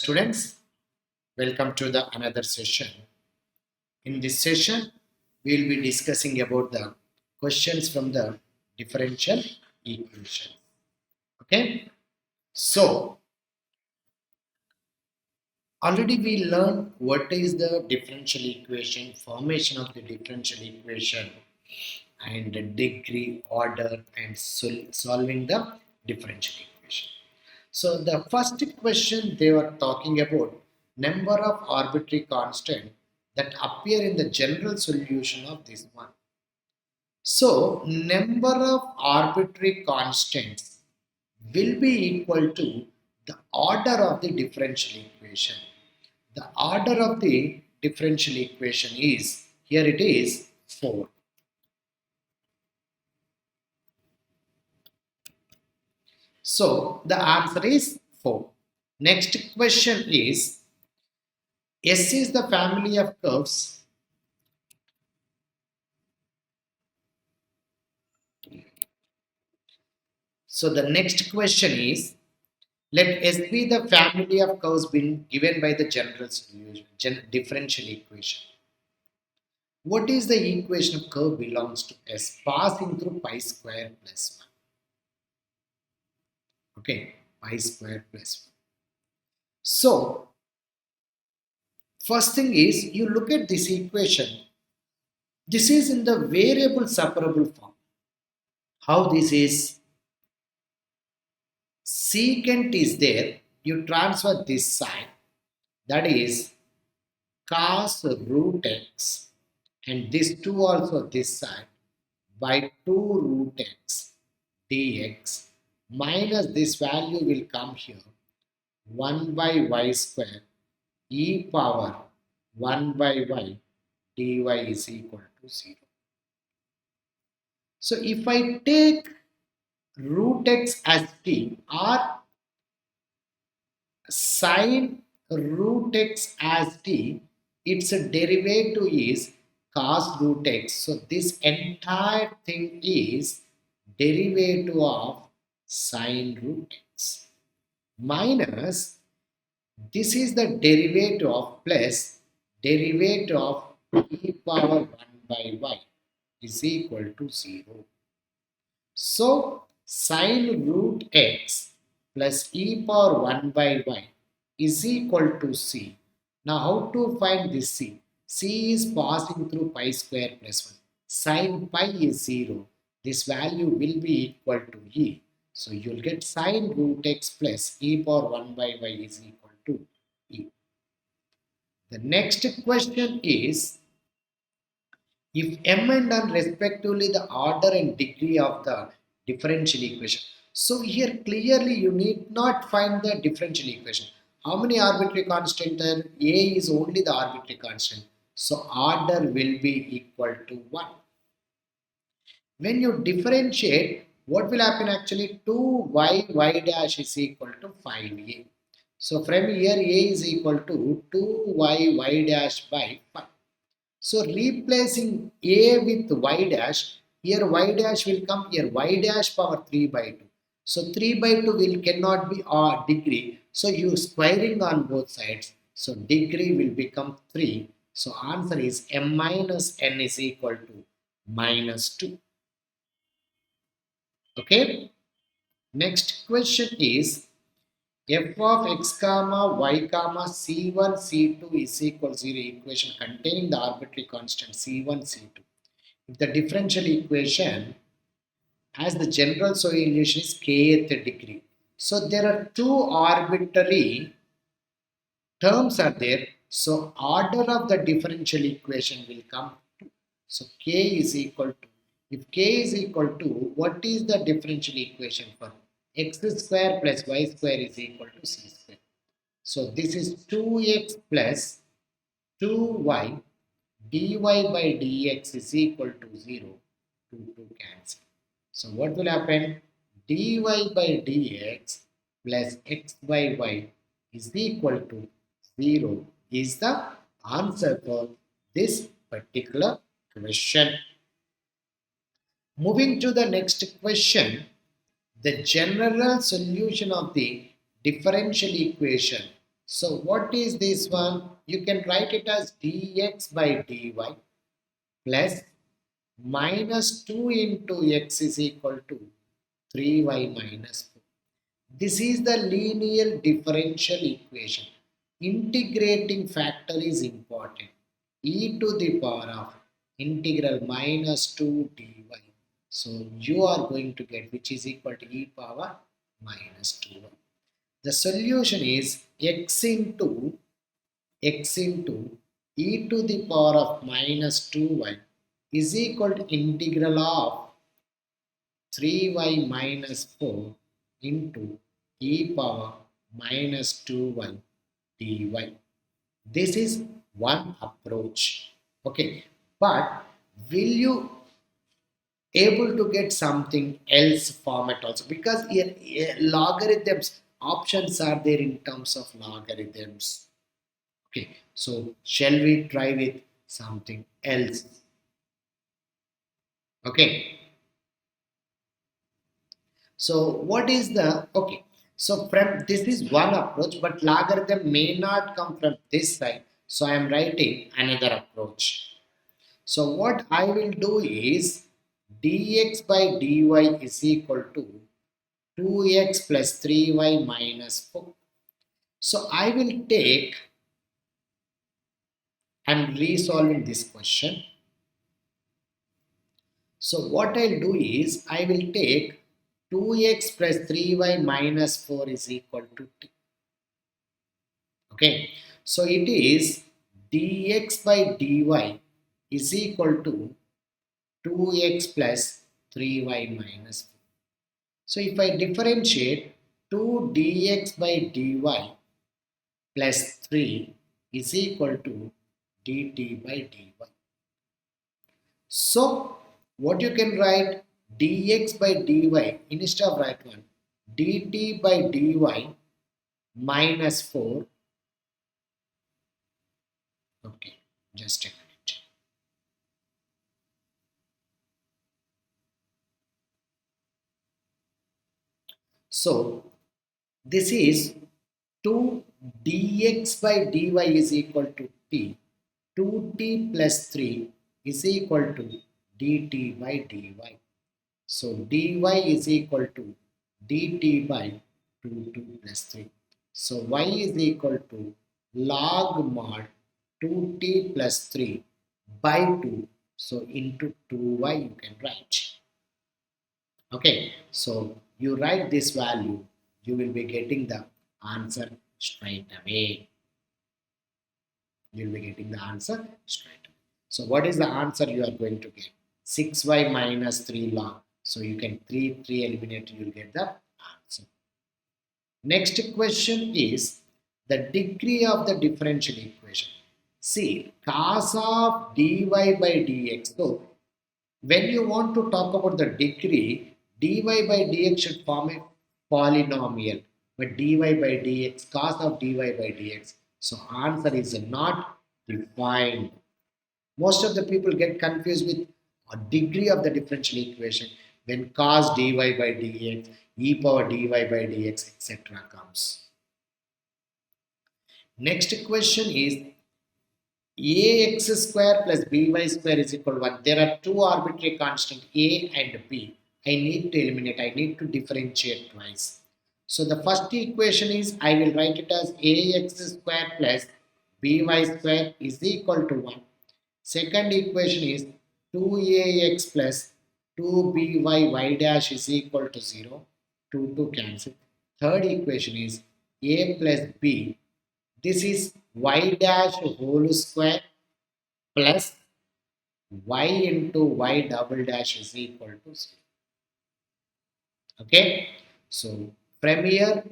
students, welcome to the another session. In this session, we will be discussing about the questions from the differential equation. Okay, so already we learned what is the differential equation, formation of the differential equation, and the degree, order, and solving the differential equation. So the first question they were talking about number of arbitrary constant that appear in the general solution of this one. So number of arbitrary constants will be equal to the order of the differential equation. The order of the differential equation is, here it is 4. So the answer is 4. Next question is, S is the family of curves. So the next question is, let S be the family of curves being given by the general solution, differential equation. What is the equation of curve belongs to S passing through pi square plus 1? Okay, pi square plus 1. So first thing is, you look at this equation. This is in the variable separable form. How this is? Secant is there, you transfer this side, that is cos root x, and this 2 also this side, by 2 root x dx, minus this value will come here, 1 by y square e power 1 by y dy is equal to 0. So if I take root x as t or sine root x as t, its derivative is cos root x. So this entire thing is derivative of sine root x minus this is the derivative of plus derivative of e power 1 by y is equal to 0. So sine root x plus e power 1 by y is equal to c. Now how to find this c? C is passing through pi square plus 1. Sine pi is 0. This value will be equal to e. So you'll get sine root x plus e power 1 by y is equal to e. The next question is, if m and n respectively the order and degree of the differential equation. So here clearly you need not find the differential equation. How many arbitrary constant are? A is only the arbitrary constant. So order will be equal to 1. When you differentiate, what will happen actually? 2y dash is equal to 5a. So from here a is equal to 2y dash by 5. So replacing a with y dash, here y dash will come here, y dash power 3 by 2. So 3 by 2 will cannot be a degree. So you squaring on both sides. So degree will become 3. So answer is m minus n is equal to minus 2. Okay. Next question is, f of x comma y comma c1 c2 is equal to 0 equation containing the arbitrary constant c1 c2. If the differential equation has the general solution is kth degree. So there are two arbitrary terms are there. So order of the differential equation will come to. So k is equal to. If k is equal to, what is the differential equation for x square plus y square is equal to c square. So this is 2x plus 2y dy by dx is equal to 0. 2 cancel. So what will happen? Dy by dx plus x by y is equal to 0 is the answer for this particular question. Moving to the next question, the general solution of the differential equation So what is this one? You can write it as dx by dy plus minus 2 into x is equal to 3y minus 4. This is the linear differential equation. Integrating factor is important. E to the power of integral minus 2 dy. So you are going to get which is equal to e power minus 2y. The solution is x into e to the power of minus 2y is equal to integral of 3y minus 4 into e power minus 2y dy. This is one approach. Okay, but will you able to get something else format also, because here logarithms options are there in terms of logarithms. Okay, so shall we try with something else? Okay, so what is the okay? So from this is one approach, but logarithm may not come from this side. So I am writing another approach. So what I will do is dx by dy is equal to 2x plus 3y minus 4. So I will take and resolving this question. So what I'll do is I will take 2x plus 3y minus 4 is equal to t. Okay. So it is dx by dy is equal to 2x plus 3y minus 4. So if I differentiate 2 dx by dy plus 3 is equal to dt by dy. So what you can write dx by dy instead of right one dt by dy minus 4. Okay, just a minute. So this is 2 dx by dy is equal to t. 2t plus 3 is equal to dt by dy. So dy is equal to dt by 2 plus 3. So y is equal to log mod 2t plus 3 by 2. So into 2y you can write. Okay, so you write this value, you will be getting the answer straight away. You will be getting the answer straight away. So what is the answer you are going to get? 6y minus 3 log. So you can 3 eliminate, you will get the answer. Next question is the degree of the differential equation. See, cos of dy by dx. So when you want to talk about the degree, dy by dx should form a polynomial, but dy by dx, cos of dy by dx. So answer is not defined. Most of the people get confused with a degree of the differential equation when cos dy by dx, e power dy by dx, etc. comes. Next question is ax square plus by square is equal to 1. There are two arbitrary constants a and b. I need to eliminate, I need to differentiate twice. So the first equation is, I will write it as ax square plus by square is equal to 1. Second equation is 2ax plus 2by y dash is equal to 0. 2 cancel. Third equation is a plus b. This is y dash whole square plus y into y double dash is equal to 0. Okay. So from here,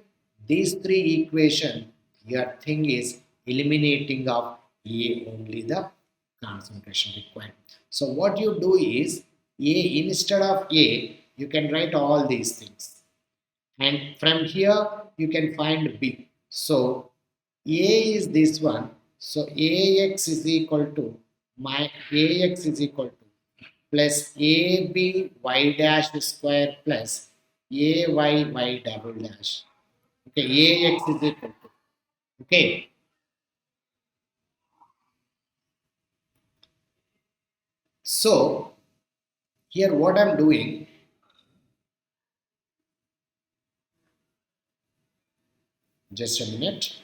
these three equation, your thing is eliminating of A only the concentration required. So what you do is A instead of A, you can write all these things. And from here, you can find B. So A is this one. So AX is equal to my AX is equal to plus AB y dash square plus AY y double dash. Okay, AX is equal to Okay. So here what I'm doing, just a minute.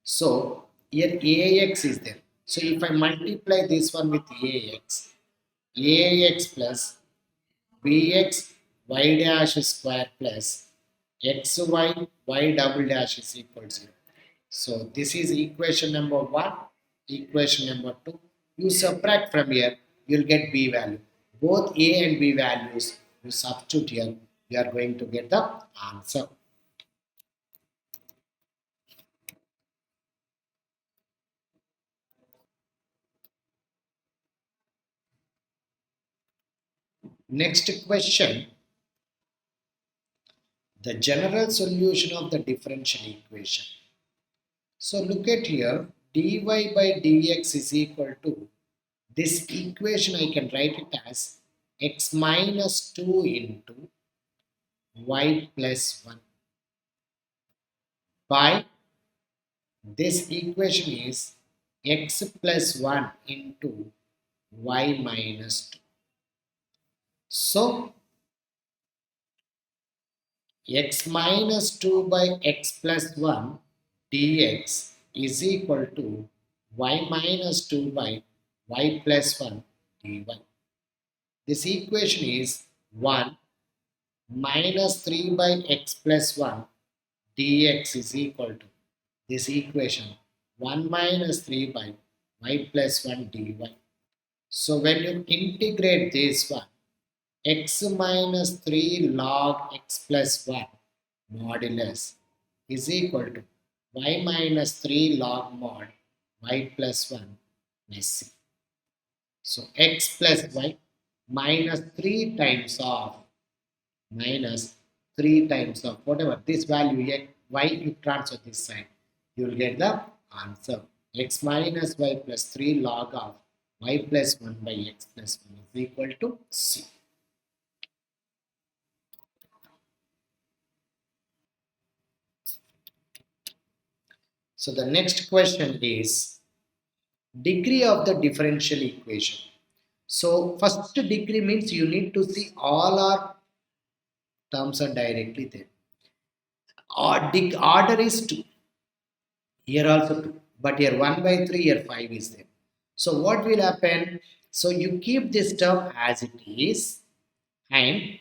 So here AX is there. So if I multiply this one with AX plus Bx y dash square plus xy y double dash is equal to 0. So this is equation number 1, equation number 2. You subtract from here, you'll get B value. Both A and B values, you substitute here, you are going to get the answer. Next question, the general solution of the differential equation. So look at here, dy by dx is equal to, this equation I can write it as x minus 2 into y plus 1 by, this equation is x plus 1 into y minus 2. So x minus 2 by x plus 1 dx is equal to y minus 2 by y plus 1 dy. This equation is 1 minus 3 by x plus 1 dx is equal to, this equation 1 minus 3 by y plus 1 dy. So when you integrate this one, x minus 3 log x plus 1 modulus is equal to y minus 3 log mod y plus 1 plus c. So x plus y minus 3 times of, minus 3 times of whatever this value y, you transfer this side, you will get the answer. X minus y plus 3 log of y plus 1 by x plus 1 is equal to c. So the next question is degree of the differential equation. So first degree means you need to see all our terms are directly there. Order is 2. Here also 2. But here 1 by 3, here 5 is there. So what will happen? So you keep this term as it is and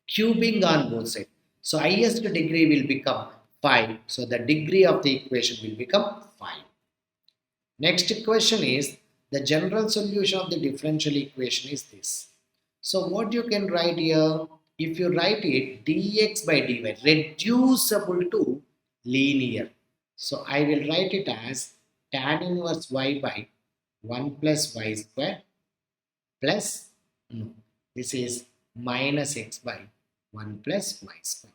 cubing on both sides. So highest degree will become 5. So the degree of the equation will become 5. Next question is the general solution of the differential equation is this. So what you can write here, if you write it dx by dy reducible to linear. So I will write it as tan inverse y by 1 plus y square plus, no, this is minus x by 1 plus y square.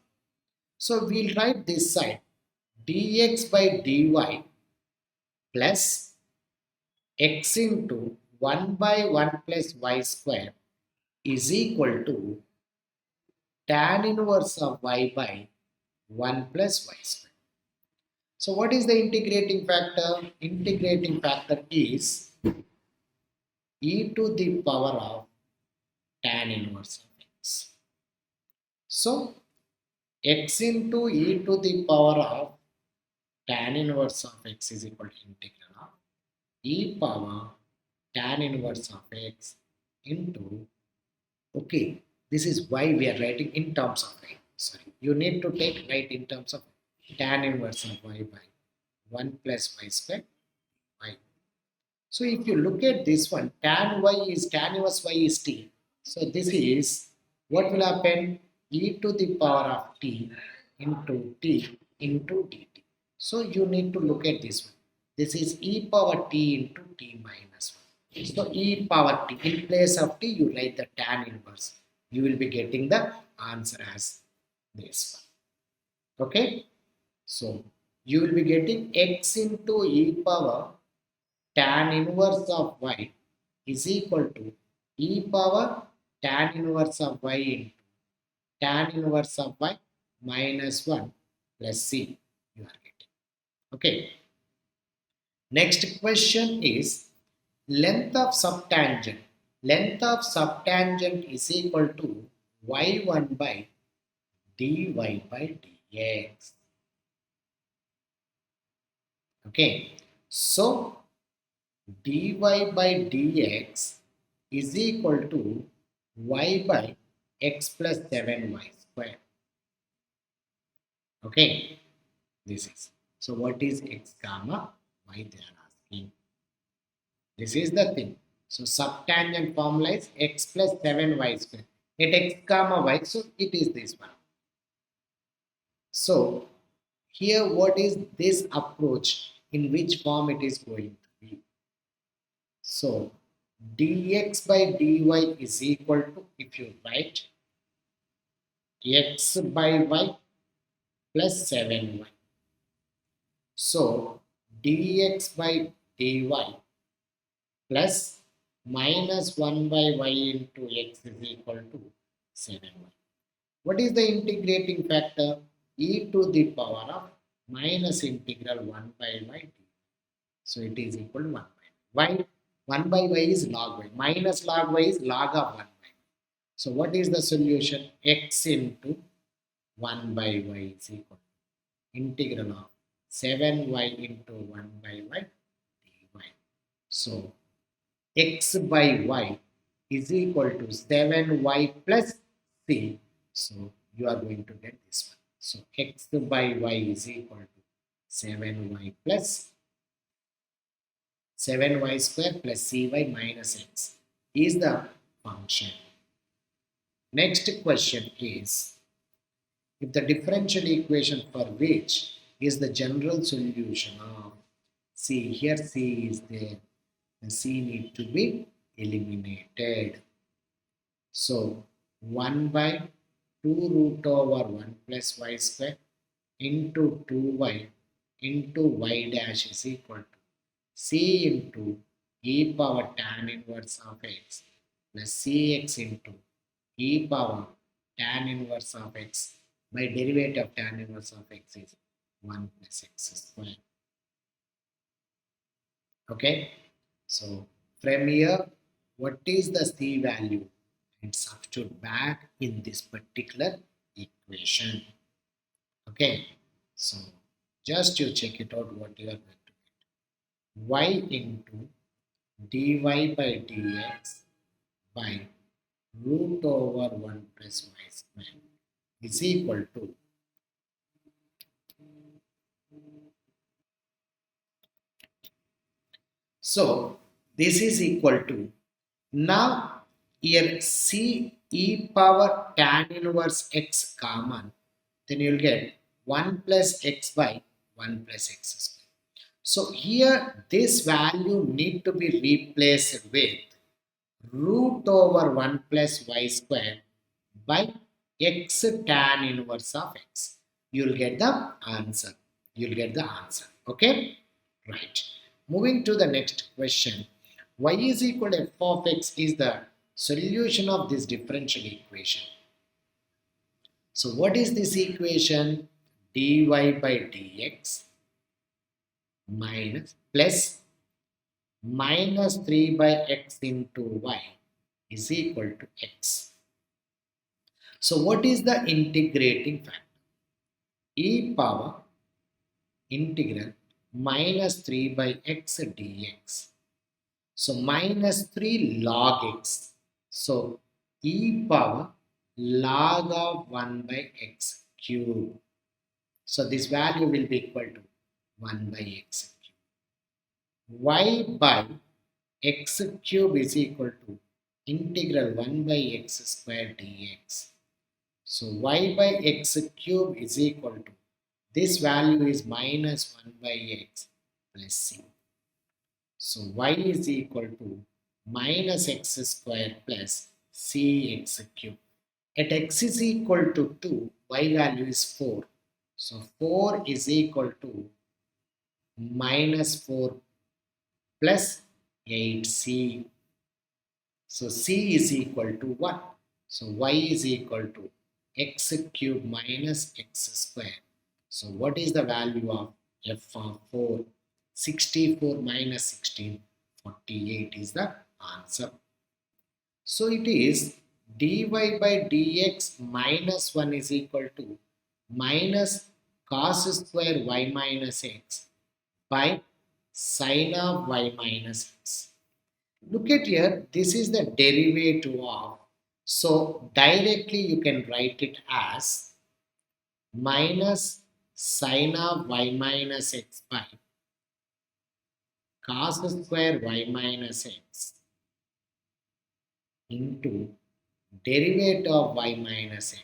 So we'll write this side dx by dy plus x into 1 by 1 plus y square is equal to tan inverse of y by 1 plus y square. So what is the integrating factor? Integrating factor is e to the power of tan inverse of x. So x into e to the power of tan inverse of x is equal to integral of e power tan inverse of x into, okay, this is why we are writing in terms of y. Sorry, you need to take right in terms of tan inverse of y by 1 plus y square y. So if you look at this one, tan inverse y is t. So this is what will happen, e to the power of t into t into dt. So you need to look at this one. This is e power t into t minus 1. So e power t, in place of t you write the tan inverse. You will be getting the answer as this one. Okay. So you will be getting x into e power tan inverse of y is equal to e power tan inverse of y into tan inverse of y minus 1 plus c you are getting. Okay. Next question is length of subtangent. Length of subtangent is equal to y1 by dy by dx. Okay. So dy by dx is equal to y by x plus 7y square. Okay. This is. So what is x comma y they are asking. This is the thing. So subtangent formula is x plus 7y square. At x comma y, so it is this one. So here what is this approach, in which form it is going to be? So dx by dy is equal to, if you write x by y plus 7y. So dx by dy plus minus 1 by y into x is equal to 7y. What is the integrating factor? E to the power of minus integral 1 by y. So it is equal to 1 by y. 1 by y is log y. Minus log y is log of 1 by y. So what is the solution? X into 1 by y is equal to integral of 7y into 1 by y dy. So x by y is equal to 7y plus c. So you are going to get this one. So x by y is equal to 7y plus 7y square plus cy minus x is the function. Next question is, if the differential equation for which is the general solution of c, here c is there, the c need to be eliminated. So 1 by 2 root over 1 plus y square into 2y into y dash is equal to c into e power tan inverse of x plus cx into e power tan inverse of x by derivative of tan inverse of x is 1 plus x square. Okay. So from here, what is the c value? And substitute back in this particular equation. Okay. So just you check it out what you are going to get. Y into dy by dx by root over 1 plus y square is equal to, so this is equal to, now here c e power tan inverse x common, then you'll get 1 plus x by 1 plus x square. So here this value need to be replaced with root over 1 plus y square by x tan inverse of x. You'll get the answer. You'll get the answer. Okay? Right. Moving to the next question. Y is equal to f of x is the solution of this differential equation. So what is this equation? Dy by dx minus plus minus 3 by x into y is equal to x. So what is the integrating factor? E power integral minus 3 by x dx. So minus 3 log x. So e power log of 1 by x cube. So this value will be equal to 1 by x cube. Y by x cube is equal to integral 1 by x square dx. So y by x cube is equal to, this value is minus 1 by x plus c. So y is equal to minus x square plus cx cube. At x is equal to 2, y value is 4. So 4 is equal to minus 4 plus 8c. So c is equal to what? So y is equal to x cube minus x square. So what is the value of f of 4? 64 minus 16, 48 is the answer. So it is dy by dx minus 1 is equal to minus cos square y minus x by sine of y minus x. Look at here, this is the derivative of, so directly you can write it as minus sine of y minus x by cos square y minus x into derivative of y minus x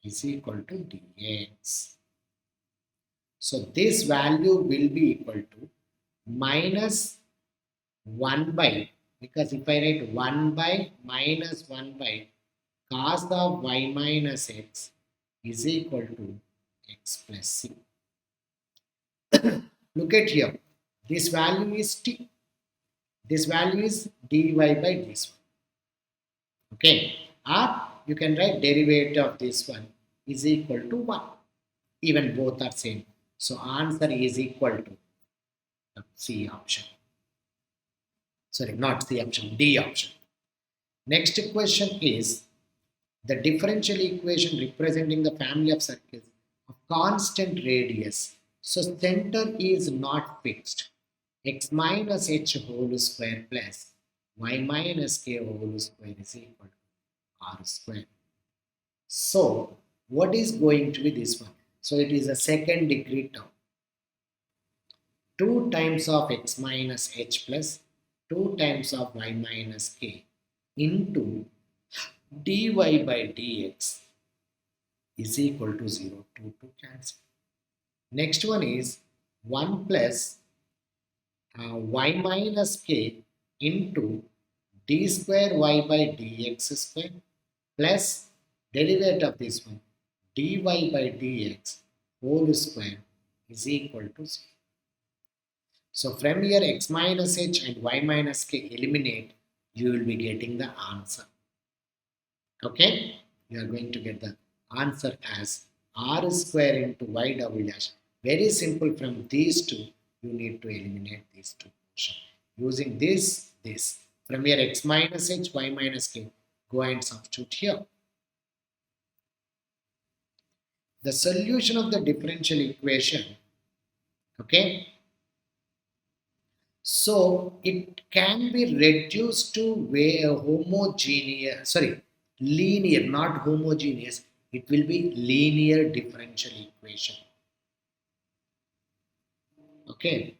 is equal to dx. So this value will be equal to minus 1 by, because if I write 1 by minus 1 by cos of y minus x is equal to x plus c. Look at here. This value is t. This value is dy by this one. Okay. Or you can write derivative of this one is equal to 1. Even both are same. So answer is equal to the C option. Sorry, not C option, D option. Next question is the differential equation representing the family of circles of constant radius. So center is not fixed. X minus h whole square plus y minus k whole square is equal to r square. So what is going to be this one? So it is a second degree term. 2 times of x minus h plus 2 times of y minus k into dy by dx is equal to 0. 2 to cancel. Next one is 1 plus y minus k into d square y by dx square plus derivative of this one dy by dx whole square is equal to 0. So from here x minus h and y minus k eliminate, you will be getting the answer. Okay, you are going to get the answer as r square into y double dash. Very simple, from these two, you need to eliminate these two portions. Using this, from here x minus h, y minus k, go and substitute here. The solution of the differential equation, okay, so it can be reduced to homogeneous, sorry, linear, not homogeneous. It will be linear differential equation. Okay.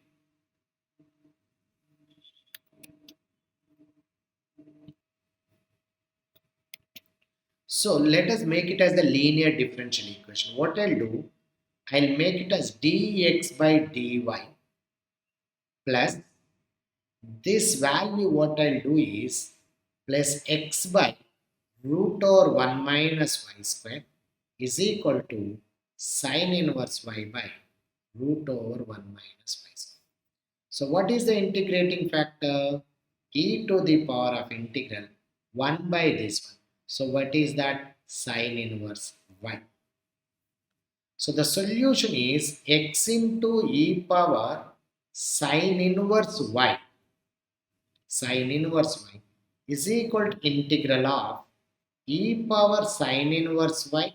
So let us make it as the linear differential equation. What I'll do, I'll make it as dx by dy plus this value. What I'll do is plus x by root over 1 minus y square is equal to sine inverse y by root over 1 minus y square. So what is the integrating factor? E to the power of integral 1 by this one. So what is that? Sine inverse y. So the solution is x into e power sine inverse y. Sine inverse y is equal to integral of e power sine inverse y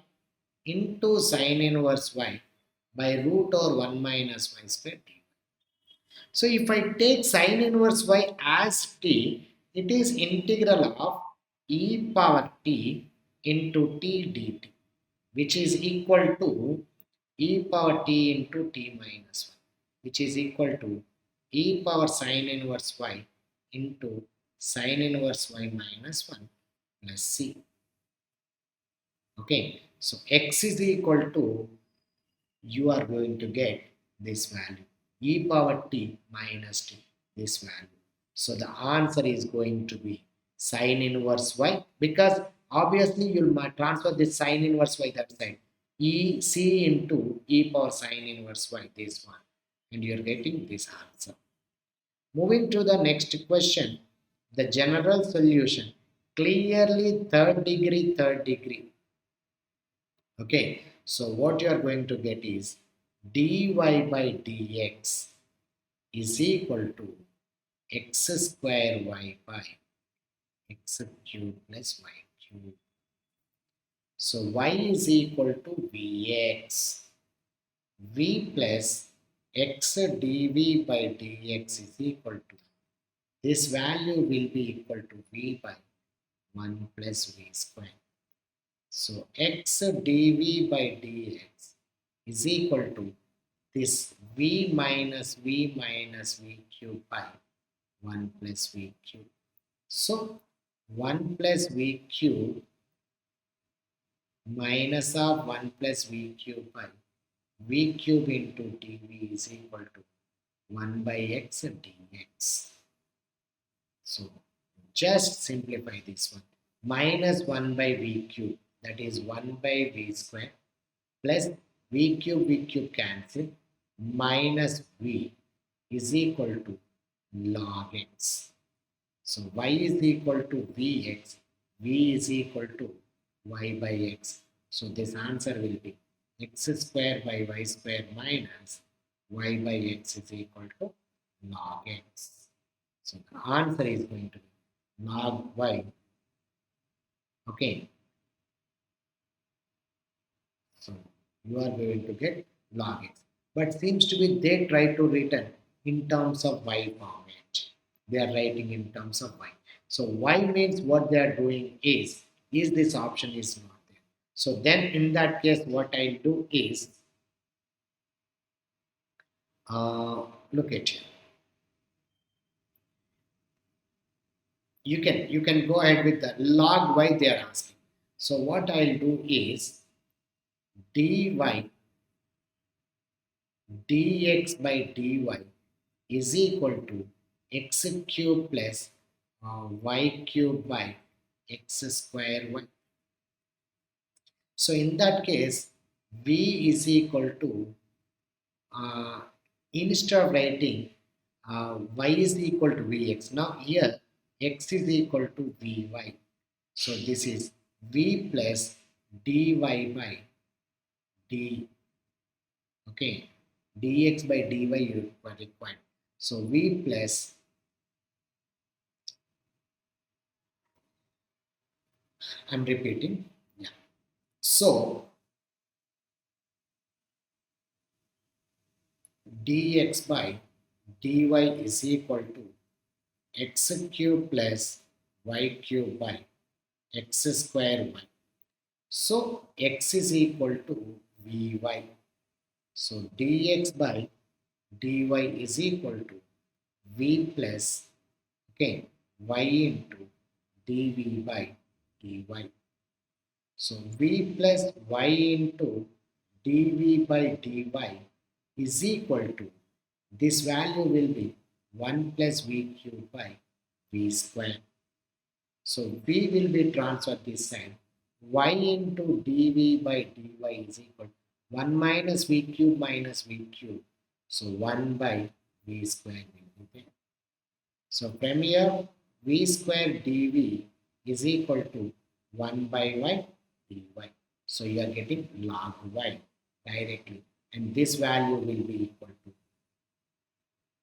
into sine inverse y by root over 1 minus y square t. So if I take sine inverse y as t, it is integral of e power t into t dt, which is equal to e power t into t minus 1, which is equal to e power sine inverse y into sine inverse y minus 1 plus c. Okay, so x is equal to, you are going to get this value e power t minus t, this value. So the answer is going to be sine inverse y, because obviously you'll transfer this sine inverse y that side, e c into e power sine inverse y, this one, and you're getting this answer. Moving to the next question, the general solution clearly third degree. Okay, so what you are going to get is dy by dx is equal to x square y by x cube plus y cube. So y is equal to vx. V plus x dv by dx is equal to, this value will be equal to v by 1 plus v square. So x dv by dx is equal to this v minus v cube by 1 plus v cube. So 1 plus v cube minus of 1 plus v cube by v cube into dv is equal to 1 by x dx. So just simplify this one. Minus 1 by v cube, that is 1 by v square, plus v cube cancel, minus v is equal to log x. So y is equal to vx, v is equal to y by x. So this answer will be x square by y square minus y by x is equal to log x. So the answer is going to be log y. Okay. So you are going to get log x. But seems to be they try to written in terms of y format. They are writing in terms of y. So y means what they are doing is this option is not there. So then in that case, what I'll do is look at here. You can go ahead with the log y they are asking. So what I'll do is dy dx by dy is equal to x cube plus y cube by x square y. So in that case, v is equal to, uh, instead of writing y is equal to vx, now here x is equal to vy. So this is v plus dy by d, okay, dx by dy you required. So v plus, I'm repeating, yeah. So dx by dy is equal to x cube plus y cube by x square y. So x is equal to vy. So dx by dy is equal to v plus, okay, y into dv by dy. So v plus y into dv by dy is equal to, this value will be 1 plus v cube by v square. So v will be transferred this side. Y into dv by dy is equal to 1 minus v cube minus v cube. So 1 by v square will be there. So from here, v square dv is equal to 1 by y dy. So you are getting log y directly. And this value will be equal to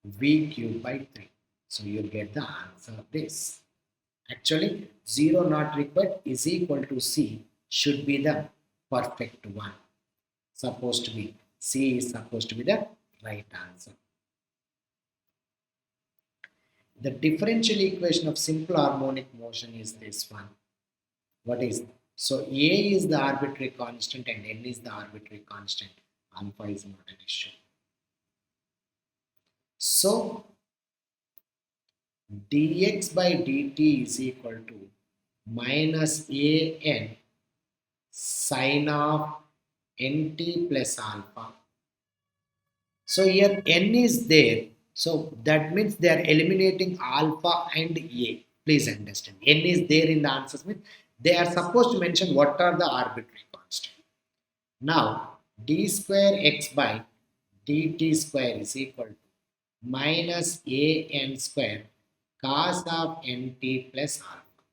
v cube by 3. So you get the answer of this. Actually, 0 not required is equal to C should be the perfect one. Supposed to be, C is supposed to be the right answer. The differential equation of simple harmonic motion is this one. What is? So A is the arbitrary constant and N is the arbitrary constant. Alpha is not an issue. So dx by dt is equal to minus an sine of nt plus alpha. So here n is there. So that means they are eliminating alpha and a. Please understand. N is there in the answers. Means they are supposed to mention what are the arbitrary constant. Now d square x by dt square is equal to minus an square cos of nt plus alpha.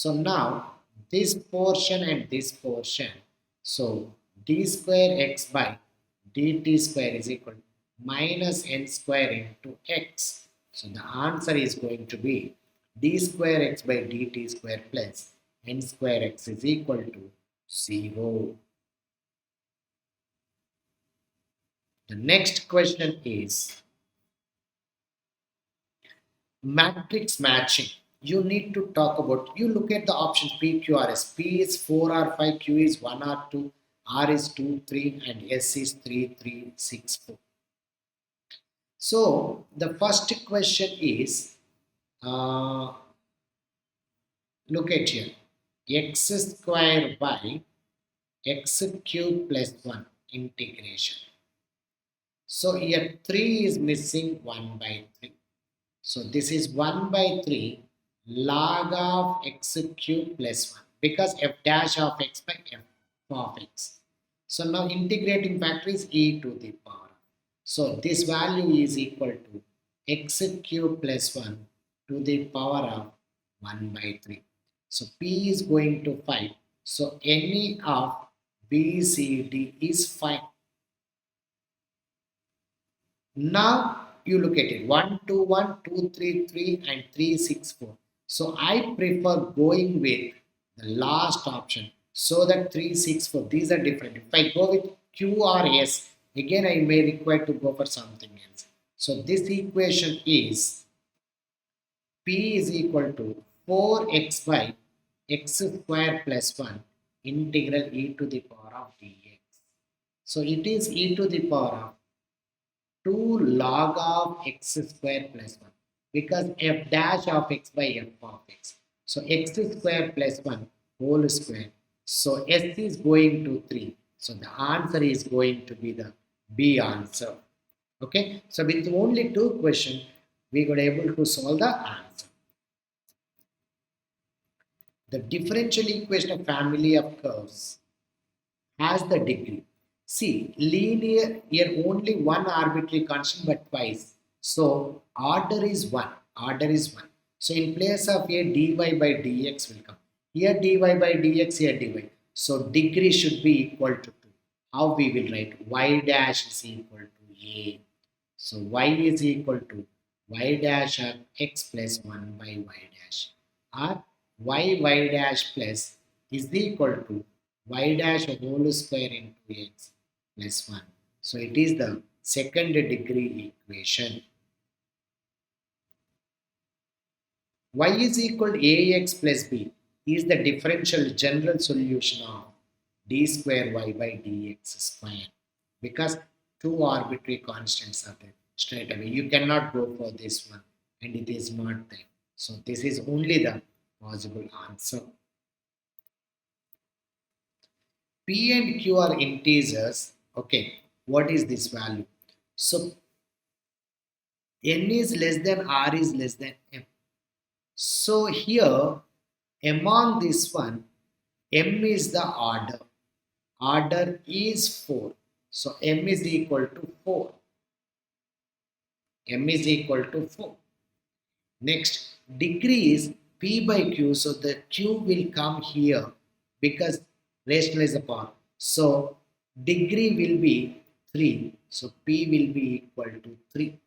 So now this portion and this portion. So d square x by dt square is equal to minus n square into x. So the answer is going to be d square x by dt square plus n square x is equal to 0. The next question is matrix matching. You need to talk about, you look at the options P, Q, R, S. P is 4 or 5, Q is 1 or 2, R is 2, 3, and S is 3, 3, 6, 4. So the first question is, uh, look at here, x square by x cube plus 1 integration. So here 3 is missing 1 by 3. So this is 1 by 3 log of x cube plus 1 because f dash of x by f of x. So now integrating factor is e to the power. So this value is equal to x cube plus 1 to the power of 1 by 3. So p is going to 5. So any of b, c, d is 5. Now you look at it 1, 2, 1, 2, 3, 3, and 3, 6, 4. So I prefer going with the last option so that 3, 6, 4. These are different. If I go with Q or S, again I may require to go for something else. So this equation is P is equal to 4x by x square plus 1 integral e to the power of dx. So it is e to the power of 2 log of x square plus 1 because f dash of x by f of x. So x square plus 1 whole square. So s is going to 3. So the answer is going to be the B answer. Okay. So with only two questions, we got able to solve the answer. The differential equation of family of curves has the degree. See, linear here only one arbitrary constant but twice. So order is 1. Order is 1. So in place of here dy by dx will come. Here dy by dx, here dy. So degree should be equal to 2. How we will write? Y dash is equal to A. So y is equal to y dash of x plus 1 by y dash. Or y dash plus is equal to y dash whole square into x plus 1. So it is the second degree equation. Y is equal to ax plus b is the differential general solution of d square y by dx square because two arbitrary constants are there straight away. You cannot go for this one and it is not there. So this is only the possible answer. P and Q are integers. Okay, what is this value? So n is less than r is less than m. So here among this one, m is the order. Order is 4. So m is equal to 4. M is equal to 4. Next, degree is P by Q. So the Q will come here because rationalize the power. So degree will be 3. So P will be equal to 3.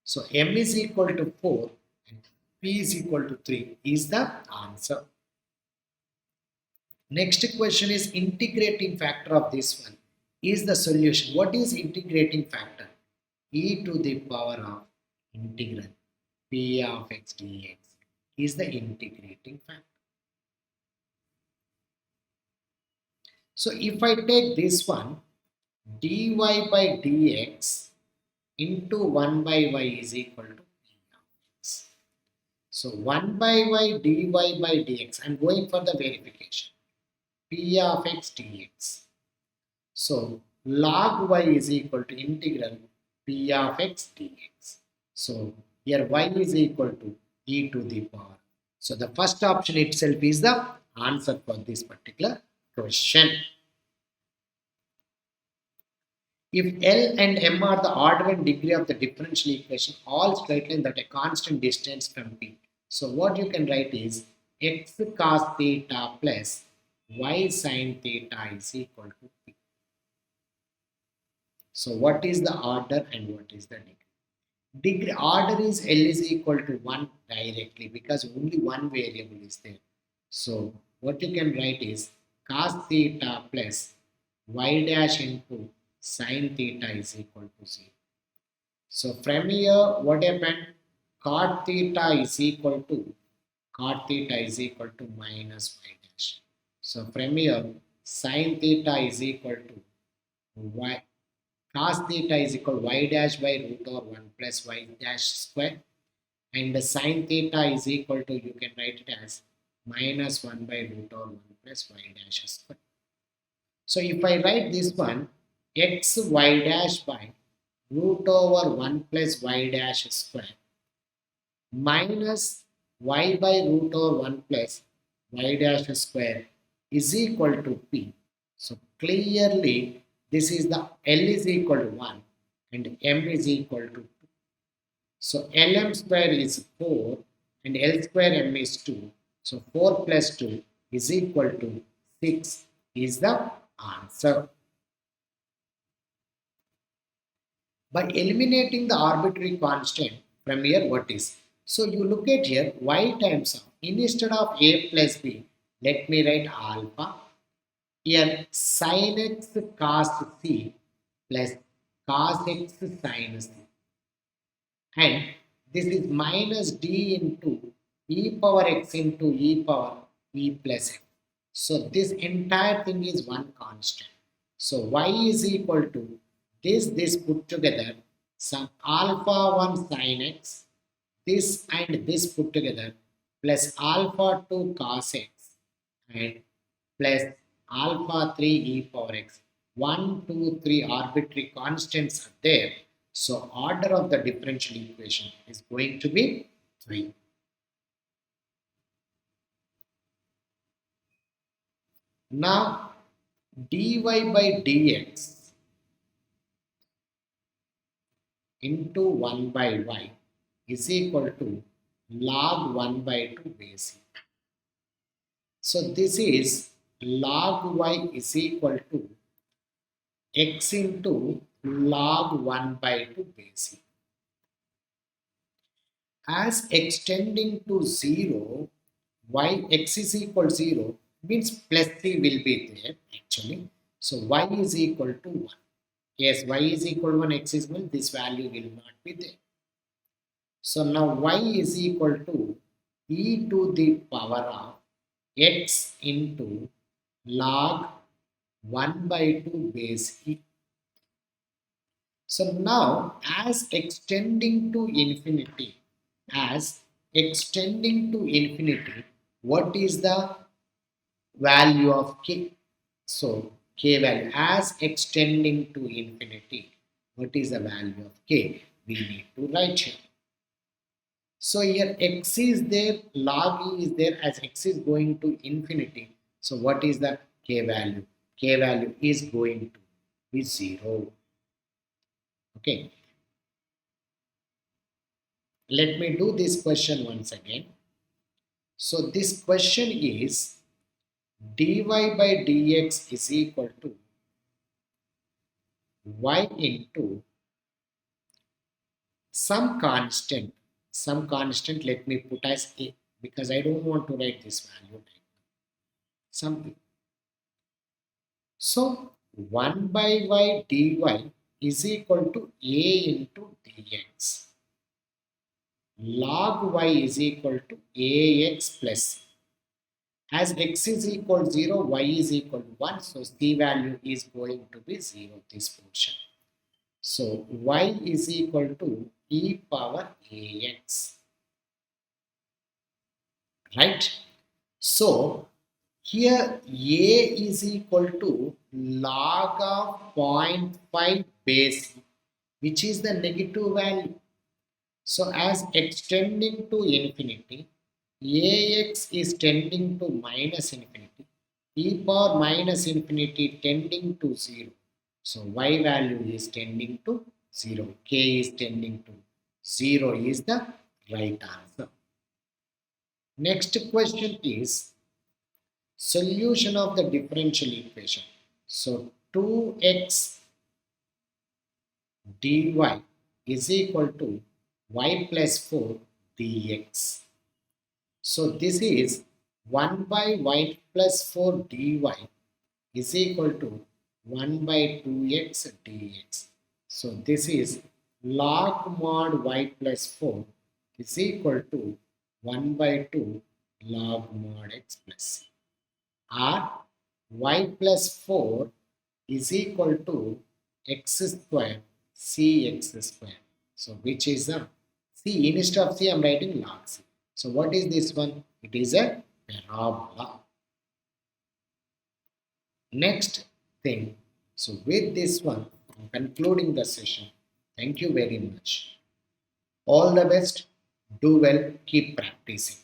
So M is equal to 4 and P is equal to 3 is the answer. Next question is integrating factor of this one is the solution. What is integrating factor? E to the power of integral P of x dx is the integrating factor. So if I take this one, dy by dx into 1 by y is equal to P of x. So 1 by y dy by dx, I'm going for the verification. P of x dx. So log y is equal to integral P of x dx. So here y is equal to e to the power. So the first option itself is the answer for this particular question. If L and M are the order and degree of the differential equation, all straight lines that a constant distance from P. So what you can write is x cos theta plus y sin theta is equal to p. So what is the order and what is the degree? Degree order is L is equal to 1 directly because only one variable is there. So what you can write is cos theta plus y dash into sin theta is equal to 0. So from here what happened? Cot theta is equal to minus y dash. So from here sin theta is equal to y. Cos theta is equal to y dash by root over 1 plus y dash square, and the sin theta is equal to, you can write it as minus 1 by root over 1 plus y dash square. So if I write this one, x y dash by root over 1 plus y dash square minus y by root over 1 plus y dash square is equal to p. So clearly this is the L is equal to 1 and m is equal to 2. So Lm square is 4 and L square m is 2. So 4 plus 2 is equal to 6 is the answer. By eliminating the arbitrary constant from here, what is? So you look at here, y times of, instead of a plus b, let me write alpha. Here sin x cos c plus cos x sin c. And this is minus d into e power x into e power e plus x. So this entire thing is one constant. So y is equal to this put together, some alpha 1 sin x, this and this put together, plus alpha 2 cos x and plus alpha 3 e power x. 1, 2, 3 arbitrary constants are there. So order of the differential equation is going to be 3. Now dy by dx into 1 by y is equal to log 1 by 2 base e. So this is log y is equal to x into log 1 by 2 base e. As extending to 0, y x is equal to 0 means plus 3 will be there actually. So y is equal to 1. Yes, y is equal to 1, x is 1, this value will not be there. So now y is equal to e to the power of x into log 1 by 2 base e. So now as extending to infinity, what is the value of k? So k value as extending to infinity, what is the value of k? We need to write here. So here x is there, log e is there, as x is going to infinity. So what is the k value? K value is going to be 0. Okay. Let me do this question once again. So this question is dy by dx is equal to y into some constant, let me put as a because I don't want to write this value. Some, so 1 by y dy is equal to a into dx. Log y is equal to ax plus c. As x is equal to 0, y is equal to 1. So c value is going to be 0, this portion. So y is equal to e power ax. Right? So here a is equal to log of 0.5 base, which is the negative value. So as extending to infinity, ax is tending to minus infinity, e power minus infinity tending to 0. So y value is tending to 0, k is tending to 0 is the right answer. Next question is solution of the differential equation. So 2x dy is equal to y plus 4 dx. So this is 1 by y plus 4 dy is equal to 1 by 2x dx. So this is log mod y plus 4 is equal to 1 by 2 log mod x plus c. Or y plus 4 is equal to x square cx square. So which is a c, instead of c I am writing log c. So what is this one? It is a parabola. Next thing, so with this one, I'm concluding the session. Thank you very much. All the best. Do well. Keep practicing.